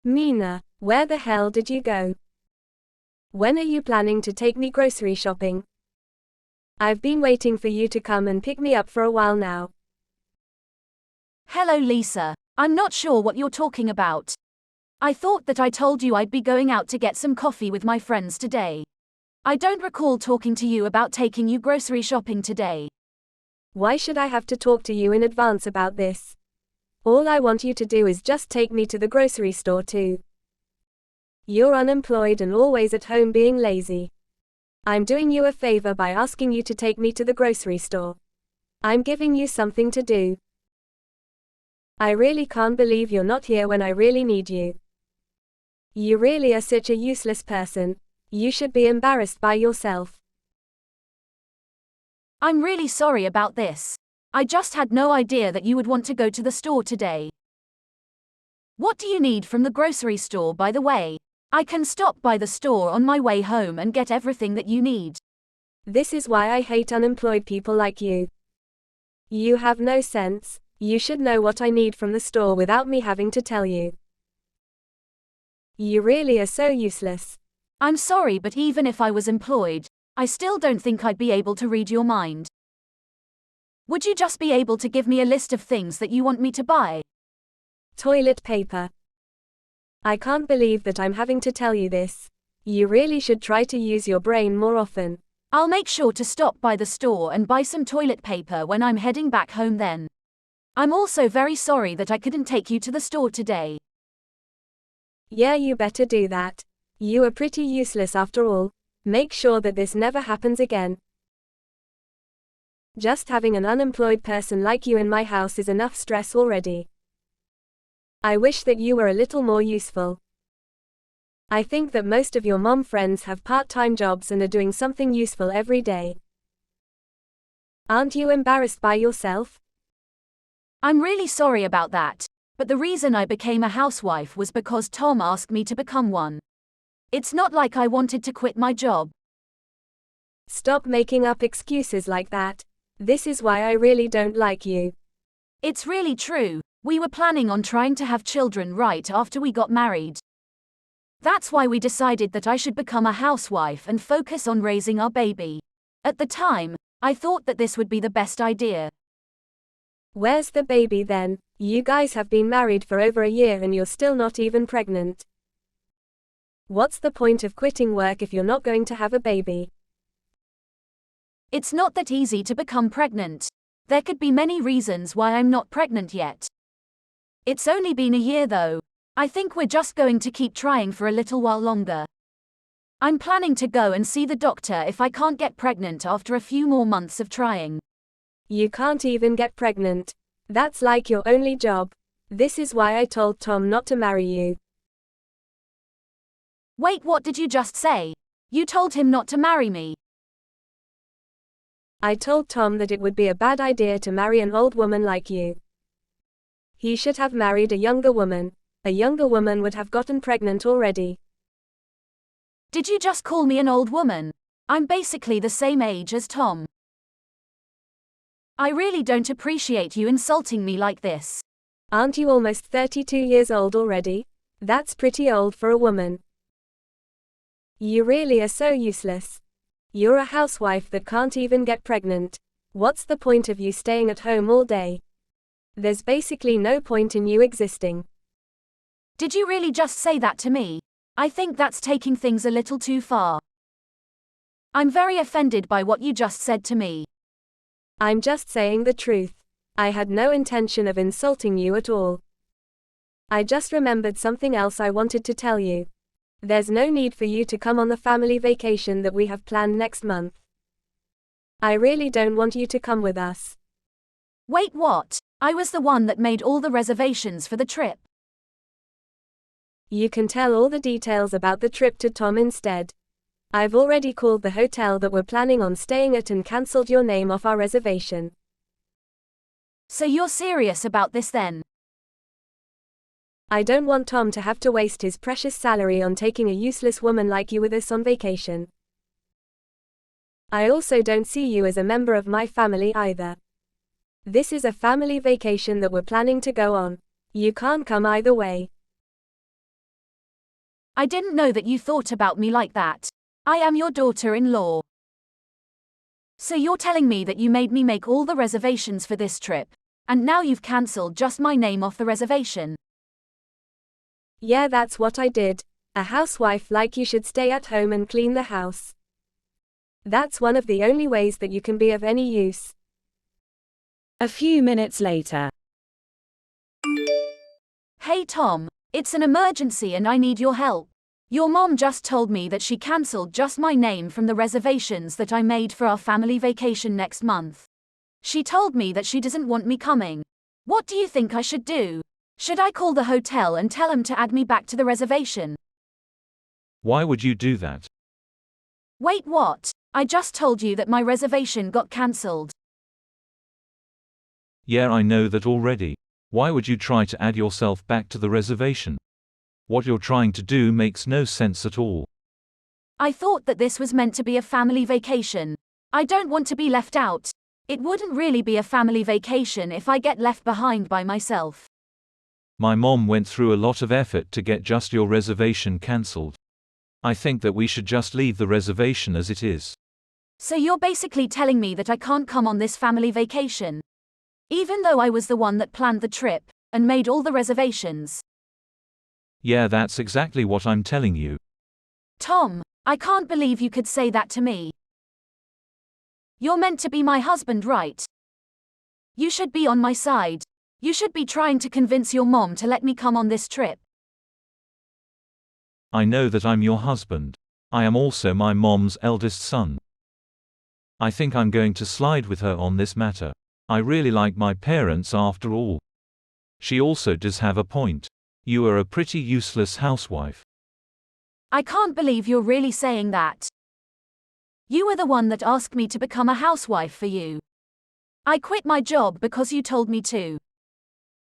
Mina, where the hell did you go? When are you planning to take me grocery shopping? I've been waiting for you to come and pick me up for a while now. Hello Lisa, I'm not sure what you're talking about. I thought that I told you I'd be going out to get some coffee with my friends today. I don't recall talking to you about taking you grocery shopping today. Why should I have to talk to you in advance about this? All I want you to do is just take me to the grocery store too. You're unemployed and always at home being lazy. I'm doing you a favor by asking you to take me to the grocery store. I'm giving you something to do. I really can't believe you're not here when I really need you. You really are such a useless person. You should be embarrassed by yourself. I'm really sorry about this. I just had no idea that you would want to go to the store today. What do you need from the grocery store, by the way? I can stop by the store on my way home and get everything that you need. This is why I hate unemployed people like you. You have no sense. You should know what I need from the store without me having to tell you. You really are so useless. I'm sorry, but even if I was employed, I still don't think I'd be able to read your mind. Would you just be able to give me a list of things that you want me to buy? Toilet paper. I can't believe that I'm having to tell you this. You really should try to use your brain more often. I'll make sure to stop by the store and buy some toilet paper when I'm heading back home then. I'm also very sorry that I couldn't take you to the store today. Yeah, you better do that. You are pretty useless after all. Make sure that this never happens again. Just having an unemployed person like you in my house is enough stress already. I wish that you were a little more useful. I think that most of your mom friends have part-time jobs and are doing something useful every day. Aren't you embarrassed by yourself? I'm really sorry about that, but the reason I became a housewife was because Tom asked me to become one. It's not like I wanted to quit my job. Stop making up excuses like that. This is why I really don't like you. It's really true. We were planning on trying to have children right after we got married. That's why we decided that I should become a housewife and focus on raising our baby. At the time, I thought that this would be the best idea. Where's the baby then? You guys have been married for over a year and you're still not even pregnant. What's the point of quitting work if you're not going to have a baby? It's not that easy to become pregnant. There could be many reasons why I'm not pregnant yet. It's only been a year though. I think we're just going to keep trying for a little while longer. I'm planning to go and see the doctor if I can't get pregnant after a few more months of trying. You can't even get pregnant. That's like your only job. This is why I told Tom not to marry you. Wait, what did you just say? You told him not to marry me. I told Tom that it would be a bad idea to marry an old woman like you. He should have married a younger woman. A younger woman would have gotten pregnant already. Did you just call me an old woman? I'm basically the same age as Tom. I really don't appreciate you insulting me like this. Aren't you almost 32 years old already? That's pretty old for a woman. You really are so useless. You're a housewife that can't even get pregnant. What's the point of you staying at home all day? There's basically no point in you existing. Did you really just say that to me? I think that's taking things a little too far. I'm very offended by what you just said to me. I'm just saying the truth. I had no intention of insulting you at all. I just remembered something else I wanted to tell you. There's no need for you to come on the family vacation that we have planned next month. I really don't want you to come with us. Wait, what? I was the one that made all the reservations for the trip. You can tell all the details about the trip to Tom instead. I've already called the hotel that we're planning on staying at and cancelled your name off our reservation. So you're serious about this then? I don't want Tom to have to waste his precious salary on taking a useless woman like you with us on vacation. I also don't see you as a member of my family either. This is a family vacation that we're planning to go on. You can't come either way. I didn't know that you thought about me like that. I am your daughter-in-law. So you're telling me that you made me make all the reservations for this trip, and now you've cancelled just my name off the reservation? Yeah, that's what I did. A housewife like you should stay at home and clean the house. That's one of the only ways that you can be of any use. A few minutes later. Hey Tom, it's an emergency and I need your help. Your mom just told me that she cancelled just my name from the reservations that I made for our family vacation next month. She told me that she doesn't want me coming. What do you think I should do? Should I call the hotel and tell them to add me back to the reservation? Why would you do that? Wait, what? I just told you that my reservation got cancelled. Yeah, I know that already. Why would you try to add yourself back to the reservation? What you're trying to do makes no sense at all. I thought that this was meant to be a family vacation. I don't want to be left out. It wouldn't really be a family vacation if I get left behind by myself. My mom went through a lot of effort to get just your reservation cancelled. I think that we should just leave the reservation as it is. So you're basically telling me that I can't come on this family vacation? Even though I was the one that planned the trip, and made all the reservations. Yeah, that's exactly what I'm telling you. Tom, I can't believe you could say that to me. You're meant to be my husband, right? You should be on my side. You should be trying to convince your mom to let me come on this trip. I know that I'm your husband. I am also my mom's eldest son. I think I'm going to slide with her on this matter. I really like my parents after all. She also does have a point. You are a pretty useless housewife. I can't believe you're really saying that. You were the one that asked me to become a housewife for you. I quit my job because you told me to.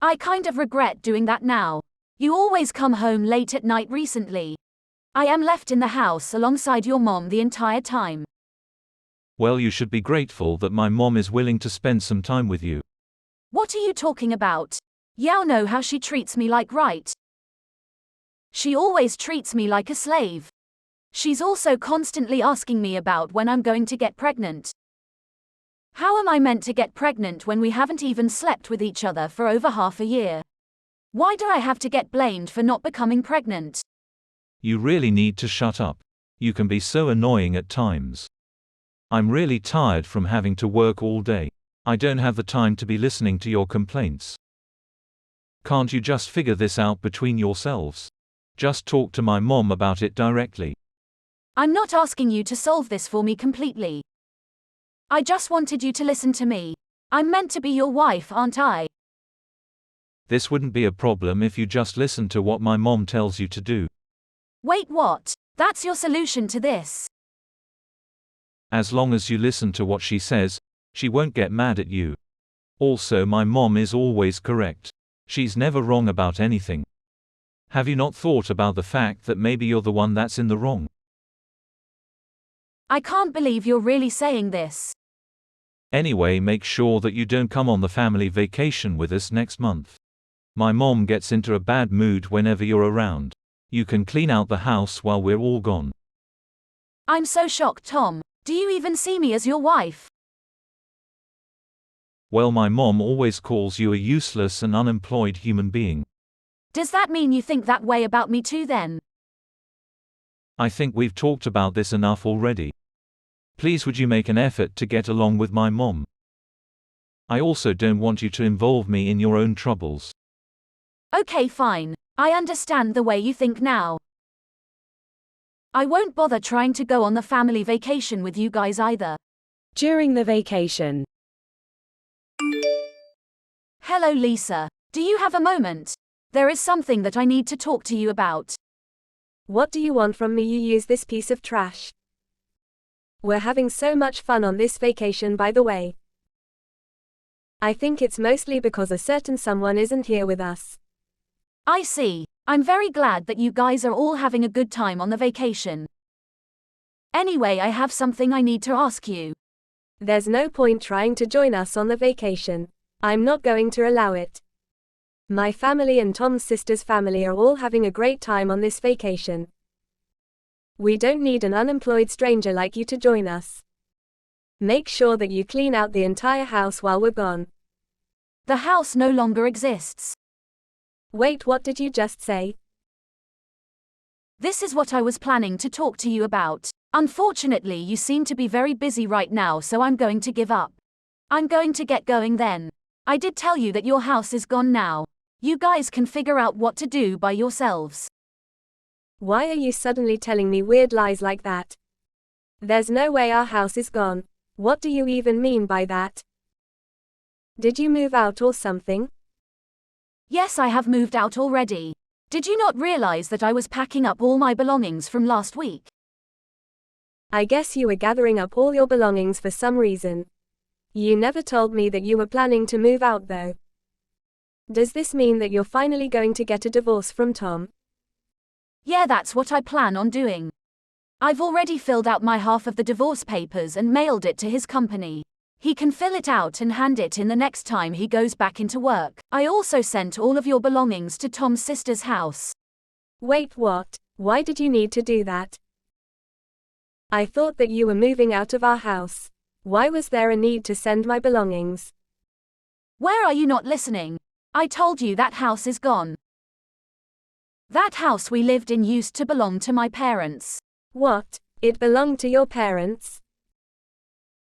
I kind of regret doing that now. You always come home late at night recently. I am left in the house alongside your mom the entire time. Well, you should be grateful that my mom is willing to spend some time with you. What are you talking about? You know how she treats me like, right? She always treats me like a slave. She's also constantly asking me about when I'm going to get pregnant. How am I meant to get pregnant when we haven't even slept with each other for over half a year? Why do I have to get blamed for not becoming pregnant? You really need to shut up. You can be so annoying at times. I'm really tired from having to work all day. I don't have the time to be listening to your complaints. Can't you just figure this out between yourselves? Just talk to my mom about it directly. I'm not asking you to solve this for me completely. I just wanted you to listen to me. I'm meant to be your wife, aren't I? This wouldn't be a problem if you just listen to what my mom tells you to do. Wait, what? That's your solution to this? As long as you listen to what she says, she won't get mad at you. Also, my mom is always correct. She's never wrong about anything. Have you not thought about the fact that maybe you're the one that's in the wrong? I can't believe you're really saying this. Anyway, make sure that you don't come on the family vacation with us next month. My mom gets into a bad mood whenever you're around. You can clean out the house while we're all gone. I'm so shocked, Tom. Do you even see me as your wife? Well, my mom always calls you a useless and unemployed human being. Does that mean you think that way about me too then? I think we've talked about this enough already. Please, would you make an effort to get along with my mom? I also don't want you to involve me in your own troubles. Okay, fine. I understand the way you think now. I won't bother trying to go on the family vacation with you guys either. During the vacation. Hello, Lisa. Do you have a moment? There is something that I need to talk to you about. What do you want from me, you use this piece of trash? We're having so much fun on this vacation, by the way. I think it's mostly because a certain someone isn't here with us. I see. I'm very glad that you guys are all having a good time on the vacation. Anyway, I have something I need to ask you. There's no point trying to join us on the vacation. I'm not going to allow it. My family and Tom's sister's family are all having a great time on this vacation. We don't need an unemployed stranger like you to join us. Make sure that you clean out the entire house while we're gone. The house no longer exists. Wait, what did you just say? This is what I was planning to talk to you about. Unfortunately, you seem to be very busy right now, so I'm going to give up. I'm going to get going then. I did tell you that your house is gone now. You guys can figure out what to do by yourselves. Why are you suddenly telling me weird lies like that? There's no way our house is gone. What do you even mean by that? Did you move out or something? Yes, I have moved out already. Did you not realize that I was packing up all my belongings from last week? I guess you were gathering up all your belongings for some reason. You never told me that you were planning to move out though. Does this mean that you're finally going to get a divorce from Tom? Yeah, that's what I plan on doing. I've already filled out my half of the divorce papers and mailed it to his company. He can fill it out and hand it in the next time he goes back into work. I also sent all of your belongings to Tom's sister's house. Wait, what? Why did you need to do that? I thought that you were moving out of our house. Why was there a need to send my belongings? Where are you not listening? I told you that house is gone. That house we lived in used to belong to my parents. What? It belonged to your parents?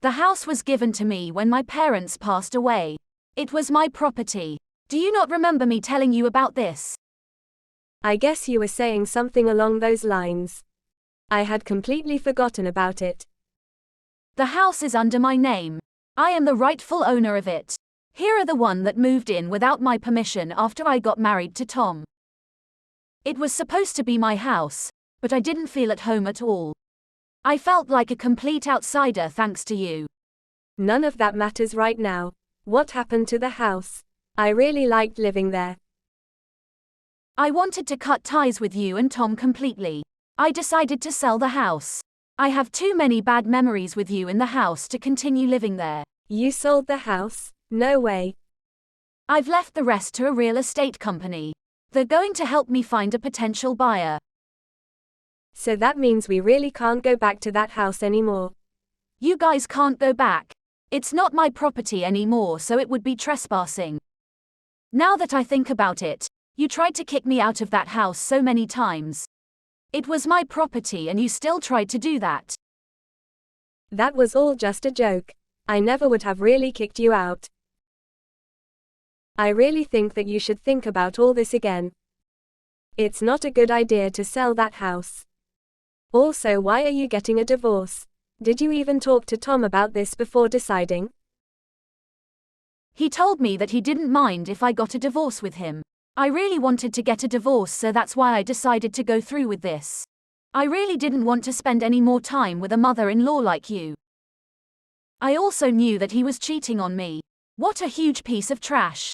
The house was given to me when my parents passed away. It was my property. Do you not remember me telling you about this? I guess you were saying something along those lines. I had completely forgotten about it. The house is under my name. I am the rightful owner of it. Here are the one that moved in without my permission after I got married to Tom. It was supposed to be my house, but I didn't feel at home at all. I felt like a complete outsider thanks to you. None of that matters right now. What happened to the house? I really liked living there. I wanted to cut ties with you and Tom completely. I decided to sell the house. I have too many bad memories with you in the house to continue living there. You sold the house? No way. I've left the rest to a real estate company. They're going to help me find a potential buyer. So that means we really can't go back to that house anymore. You guys can't go back. It's not my property anymore, so it would be trespassing. Now that I think about it, you tried to kick me out of that house so many times. It was my property and you still tried to do that. That was all just a joke. I never would have really kicked you out. I really think that you should think about all this again. It's not a good idea to sell that house. Also, why are you getting a divorce? Did you even talk to Tom about this before deciding? He told me that he didn't mind if I got a divorce with him. I really wanted to get a divorce, so that's why I decided to go through with this. I really didn't want to spend any more time with a mother-in-law like you. I also knew that he was cheating on me. What a huge piece of trash.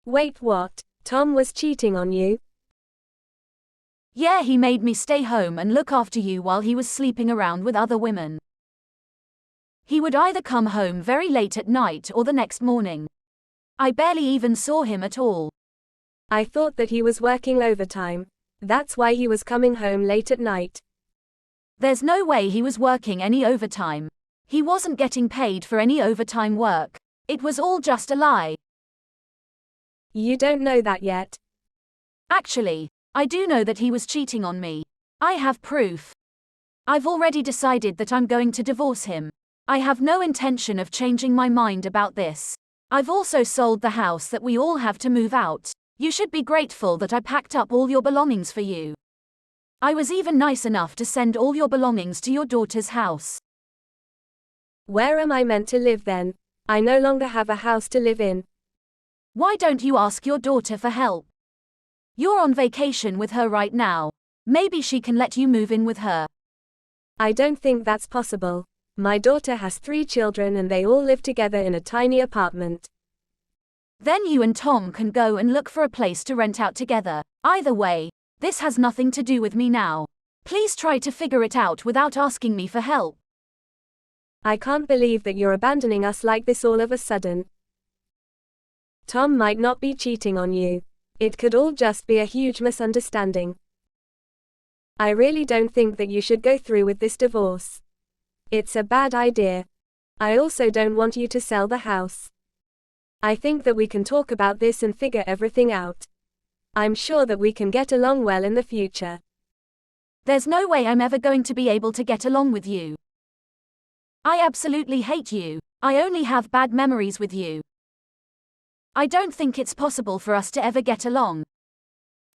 Wait, what? Tom was cheating on you? Yeah, he made me stay home and look after you while he was sleeping around with other women. He would either come home very late at night or the next morning. I barely even saw him at all. I thought that he was working overtime. That's why he was coming home late at night. There's no way he was working any overtime. He wasn't getting paid for any overtime work. It was all just a lie. You don't know that yet. Actually, I do know that he was cheating on me. I have proof. I've already decided that I'm going to divorce him. I have no intention of changing my mind about this. I've also sold the house that we all have to move out. You should be grateful that I packed up all your belongings for you. I was even nice enough to send all your belongings to your daughter's house. Where am I meant to live then? I no longer have a house to live in. Why don't you ask your daughter for help? You're on vacation with her right now. Maybe she can let you move in with her. I don't think that's possible. My daughter has 3 children and they all live together in a tiny apartment. Then you and Tom can go and look for a place to rent out together. Either way, this has nothing to do with me now. Please try to figure it out without asking me for help. I can't believe that you're abandoning us like this all of a sudden. Tom might not be cheating on you. It could all just be a huge misunderstanding. I really don't think that you should go through with this divorce. It's a bad idea. I also don't want you to sell the house. I think that we can talk about this and figure everything out. I'm sure that we can get along well in the future. There's no way I'm ever going to be able to get along with you. I absolutely hate you. I only have bad memories with you. I don't think it's possible for us to ever get along.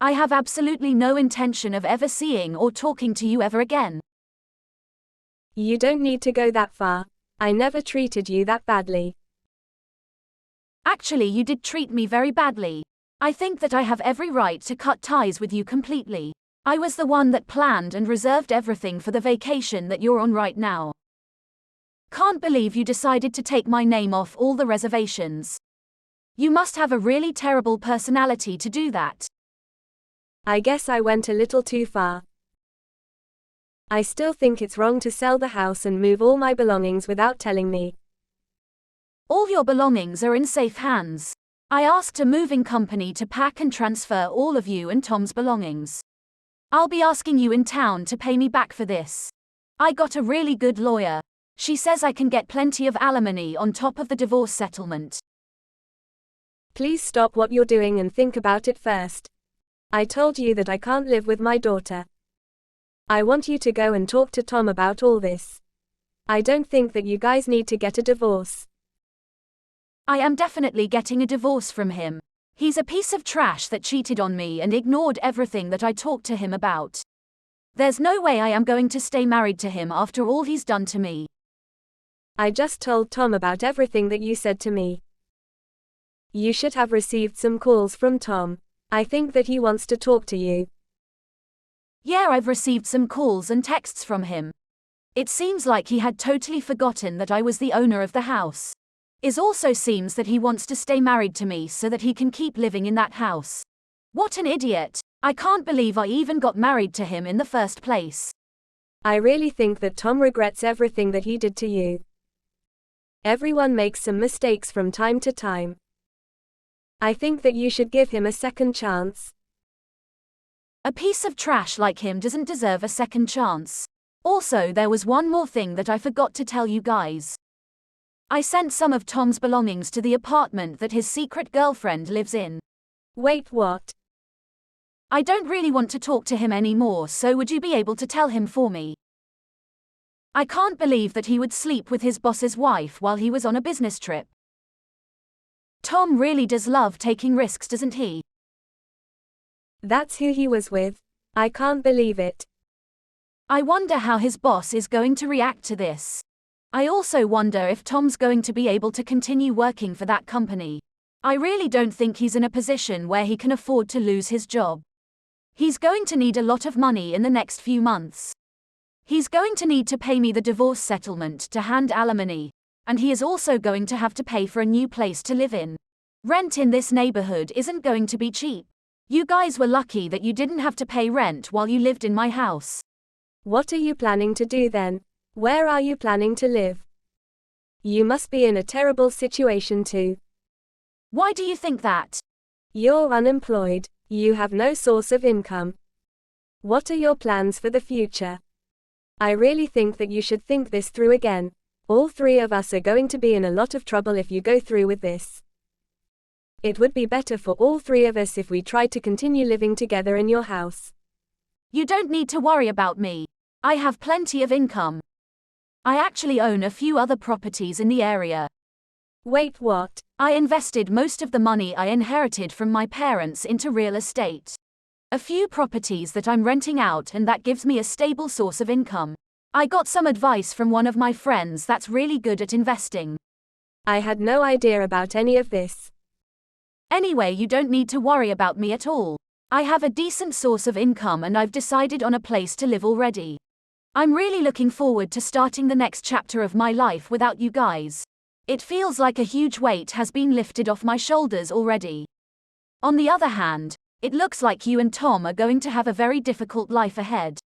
I have absolutely no intention of ever seeing or talking to you ever again. You don't need to go that far. I never treated you that badly. Actually, you did treat me very badly. I think that I have every right to cut ties with you completely. I was the one that planned and reserved everything for the vacation that you're on right now. Can't believe you decided to take my name off all the reservations. You must have a really terrible personality to do that. I guess I went a little too far. I still think it's wrong to sell the house and move all my belongings without telling me. All your belongings are in safe hands. I asked a moving company to pack and transfer all of you and Tom's belongings. I'll be asking you in town to pay me back for this. I got a really good lawyer. She says I can get plenty of alimony on top of the divorce settlement. Please stop what you're doing and think about it first. I told you that I can't live with my daughter. I want you to go and talk to Tom about all this. I don't think that you guys need to get a divorce. I am definitely getting a divorce from him. He's a piece of trash that cheated on me and ignored everything that I talked to him about. There's no way I am going to stay married to him after all he's done to me. I just told Tom about everything that you said to me. You should have received some calls from Tom. I think that he wants to talk to you. Yeah, I've received some calls and texts from him. It seems like he had totally forgotten that I was the owner of the house. It also seems that he wants to stay married to me so that he can keep living in that house. What an idiot! I can't believe I even got married to him in the first place. I really think that Tom regrets everything that he did to you. Everyone makes some mistakes from time to time. I think that you should give him a second chance. A piece of trash like him doesn't deserve a second chance. Also, there was one more thing that I forgot to tell you guys. I sent some of Tom's belongings to the apartment that his secret girlfriend lives in. Wait, what? I don't really want to talk to him anymore, so would you be able to tell him for me? I can't believe that he would sleep with his boss's wife while he was on a business trip. Tom really does love taking risks, doesn't he? That's who he was with. I can't believe it. I wonder how his boss is going to react to this. I also wonder if Tom's going to be able to continue working for that company. I really don't think he's in a position where he can afford to lose his job. He's going to need a lot of money in the next few months. He's going to need to pay me the divorce settlement to hand alimony, and he is also going to have to pay for a new place to live in. Rent in this neighborhood isn't going to be cheap. You guys were lucky that you didn't have to pay rent while you lived in my house. What are you planning to do then? Where are you planning to live? You must be in a terrible situation too. Why do you think that? You're unemployed. You have no source of income. What are your plans for the future? I really think that you should think this through again. All three of us are going to be in a lot of trouble if you go through with this. It would be better for all three of us if we tried to continue living together in your house. You don't need to worry about me. I have plenty of income. I actually own a few other properties in the area. Wait, what? I invested most of the money I inherited from my parents into real estate. A few properties that I'm renting out, and that gives me a stable source of income. I got some advice from one of my friends that's really good at investing. I had no idea about any of this. Anyway, you don't need to worry about me at all. I have a decent source of income and I've decided on a place to live already. I'm really looking forward to starting the next chapter of my life without you guys. It feels like a huge weight has been lifted off my shoulders already. On the other hand, it looks like you and Tom are going to have a very difficult life ahead.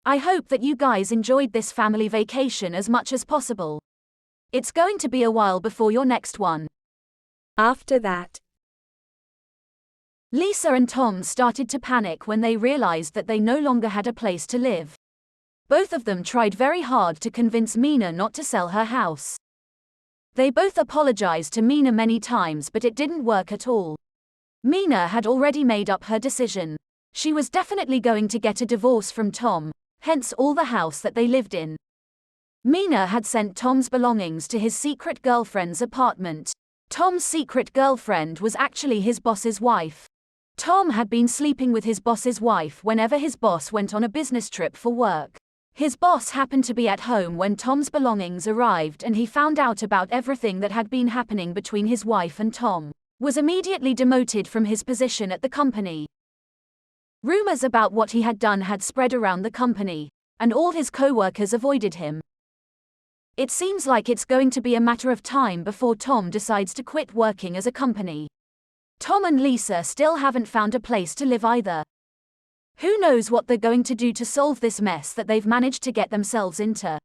I hope that you guys enjoyed this family vacation as much as possible. It's going to be a while before your next one. After that, Lisa and Tom started to panic when they realized that they no longer had a place to live. Both of them tried very hard to convince Mina not to sell her house. They both apologized to Mina many times, but it didn't work at all. Mina had already made up her decision. She was definitely going to get a divorce from Tom, hence all the house that they lived in. Mina had sent Tom's belongings to his secret girlfriend's apartment. Tom's secret girlfriend was actually his boss's wife. Tom had been sleeping with his boss's wife whenever his boss went on a business trip for work. His boss happened to be at home when Tom's belongings arrived, and he found out about everything that had been happening between his wife and Tom, was immediately demoted from his position at the company. Rumors about what he had done had spread around the company, and all his co-workers avoided him. It seems like it's going to be a matter of time before Tom decides to quit working as a company. Tom and Lisa still haven't found a place to live either. Who knows what they're going to do to solve this mess that they've managed to get themselves into.